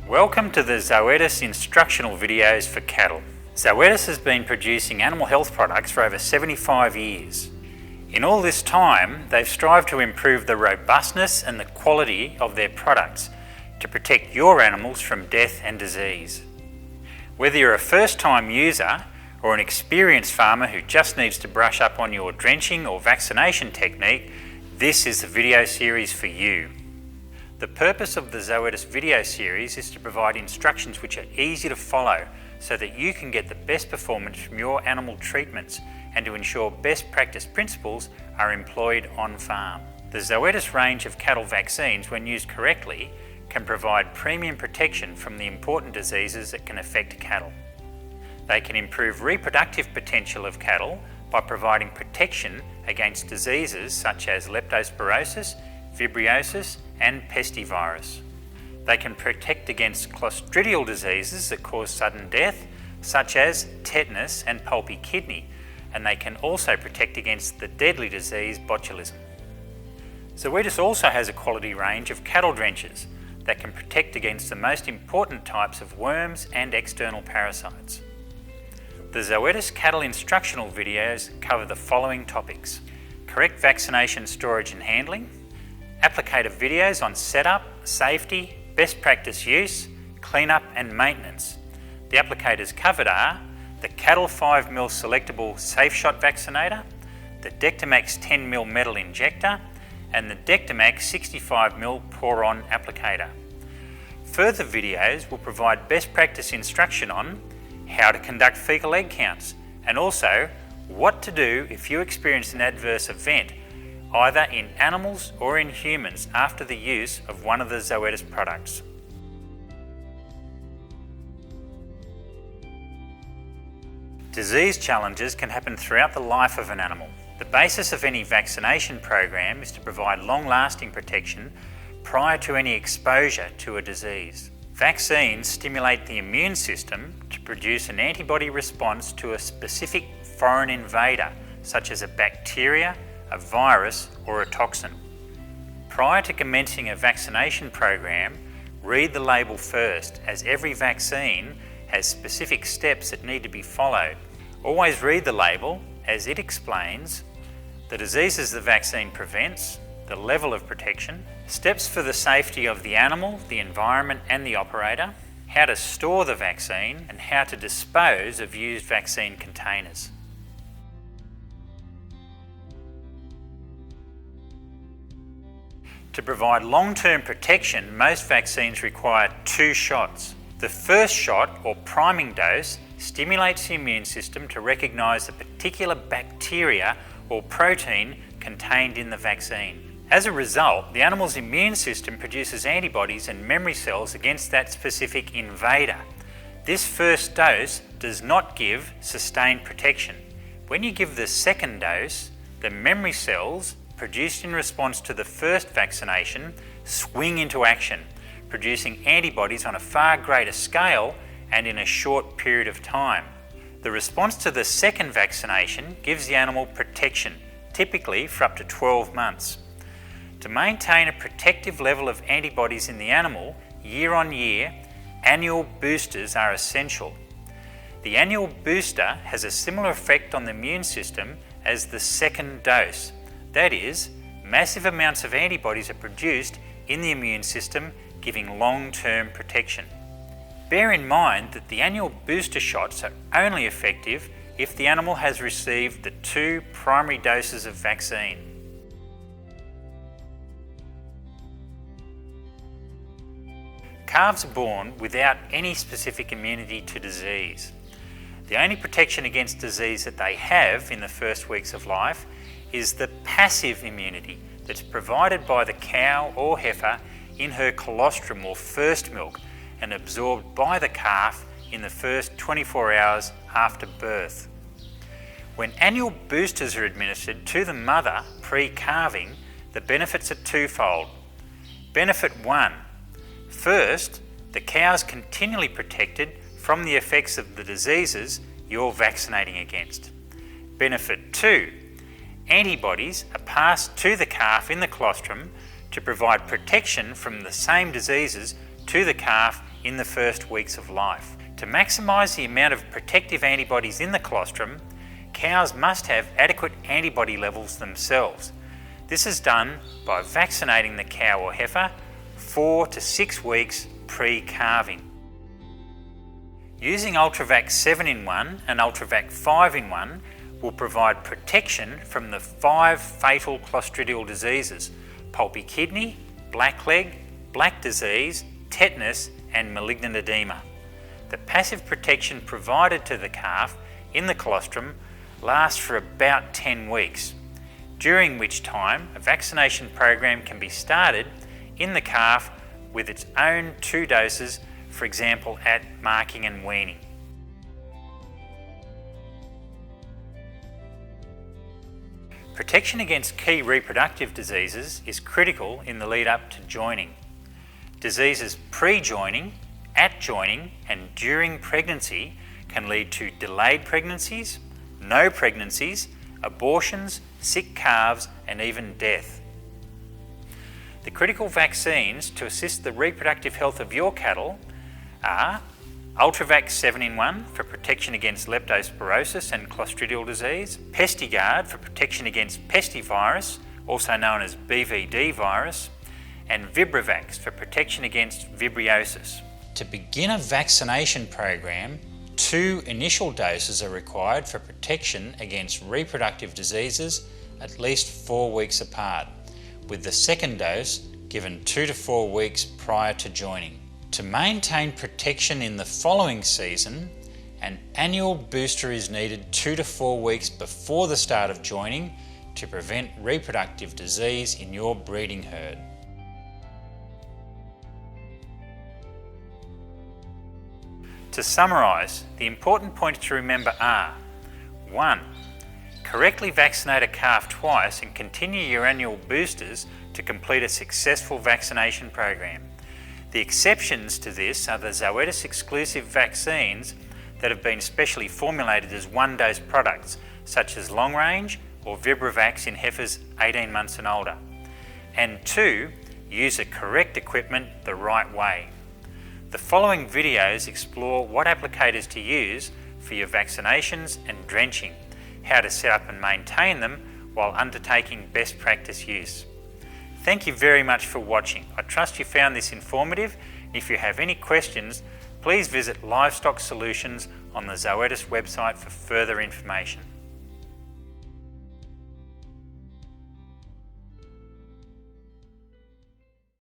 Welcome to the Zoetis instructional videos for cattle. Zoetis has been producing animal health products for over 75 years. In all this time, they've strived to improve the robustness and the quality of their products to protect your animals from death and disease. Whether you're a first-time user or an experienced farmer who just needs to brush up on your drenching or vaccination technique, this is the video series for you. The purpose of the Zoetis video series is to provide instructions which are easy to follow so that you can get the best performance from your animal treatments and to ensure best practice principles are employed on farm. The Zoetis range of cattle vaccines, when used correctly, can provide premium protection from the important diseases that can affect cattle. They can improve reproductive potential of cattle by providing protection against diseases such as leptospirosis, vibriosis and pestivirus. They can protect against clostridial diseases that cause sudden death, such as tetanus and pulpy kidney, and they can also protect against the deadly disease botulism. Zoetis also has a quality range of cattle drenches that can protect against the most important types of worms and external parasites. The Zoetis cattle instructional videos cover the following topics: correct vaccination, storage and handling, applicator videos on setup, safety, best practice use, cleanup and maintenance. The applicators covered are the Cattle 5ml selectable Safe Shot Vaccinator, the Dectomax 10ml metal injector and the Dectomax 65ml pour-on applicator. Further videos will provide best practice instruction on how to conduct fecal egg counts and also what to do if you experience an adverse event either in animals or in humans after the use of one of the Zoetis products. Disease challenges can happen throughout the life of an animal. The basis of any vaccination program is to provide long-lasting protection prior to any exposure to a disease. Vaccines stimulate the immune system to produce an antibody response to a specific foreign invader, such as a bacteria, a virus or a toxin. Prior to commencing a vaccination program, read the label first, as every vaccine has specific steps that need to be followed. Always read the label as it explains the diseases the vaccine prevents, the level of protection, steps for the safety of the animal, the environment and the operator, how to store the vaccine and how to dispose of used vaccine containers. To provide long-term protection, most vaccines require 2 shots. The first shot, or priming dose, stimulates the immune system to recognise the particular bacteria or protein contained in the vaccine. As a result, the animal's immune system produces antibodies and memory cells against that specific invader. This first dose does not give sustained protection. When you give the second dose, the memory cells produced in response to the first vaccination swing into action, producing antibodies on a far greater scale and in a short period of time. The response to the second vaccination gives the animal protection, typically for up to 12 months. To maintain a protective level of antibodies in the animal year on year, annual boosters are essential. The annual booster has a similar effect on the immune system as the second dose. That is, massive amounts of antibodies are produced in the immune system, giving long-term protection. Bear in mind that the annual booster shots are only effective if the animal has received the 2 primary doses of vaccine. Calves are born without any specific immunity to disease. The only protection against disease that they have in the first weeks of life is the passive immunity that's provided by the cow or heifer in her colostrum or first milk and absorbed by the calf in the first 24 hours after birth. When annual boosters are administered to the mother pre-calving, the benefits are twofold. Benefit 1. First, the cow is continually protected from the effects of the diseases you're vaccinating against. Benefit 2. Antibodies are passed to the calf in the colostrum to provide protection from the same diseases to the calf in the first weeks of life. To maximise the amount of protective antibodies in the colostrum, cows must have adequate antibody levels themselves. This is done by vaccinating the cow or heifer 4 to 6 weeks pre-calving. Using Ultravac 7-in-1 and Ultravac 5-in-1 will provide protection from the 5 fatal clostridial diseases: pulpy kidney, blackleg, black disease, tetanus and malignant edema. The passive protection provided to the calf in the colostrum lasts for about 10 weeks, during which time a vaccination program can be started in the calf with its own 2 doses, for example at marking and weaning. Protection against key reproductive diseases is critical in the lead up to joining. Diseases pre-joining, at joining and during pregnancy can lead to delayed pregnancies, no pregnancies, abortions, sick calves and even death. The critical vaccines to assist the reproductive health of your cattle are Ultravac 7-in-1 for protection against leptospirosis and clostridial disease, PestiGuard for protection against pestivirus, also known as BVD virus, and Vibravax for protection against vibriosis. To begin a vaccination program, 2 initial doses are required for protection against reproductive diseases at least 4 weeks apart, with the second dose given 2 to 4 weeks prior to joining. To maintain protection in the following season, an annual booster is needed 2 to 4 weeks before the start of joining to prevent reproductive disease in your breeding herd. To summarise, the important points to remember are: 1. Correctly vaccinate a calf twice and continue your annual boosters to complete a successful vaccination program. The exceptions to this are the Zoetis exclusive vaccines that have been specially formulated as 1-dose products, such as Long Range or Vibravax in heifers 18 months and older. And 2, use the correct equipment the right way. The following videos explore what applicators to use for your vaccinations and drenching, how to set up and maintain them while undertaking best practice use. Thank you very much for watching. I trust you found this informative. If you have any questions, please visit Livestock Solutions on the Zoetis website for further information.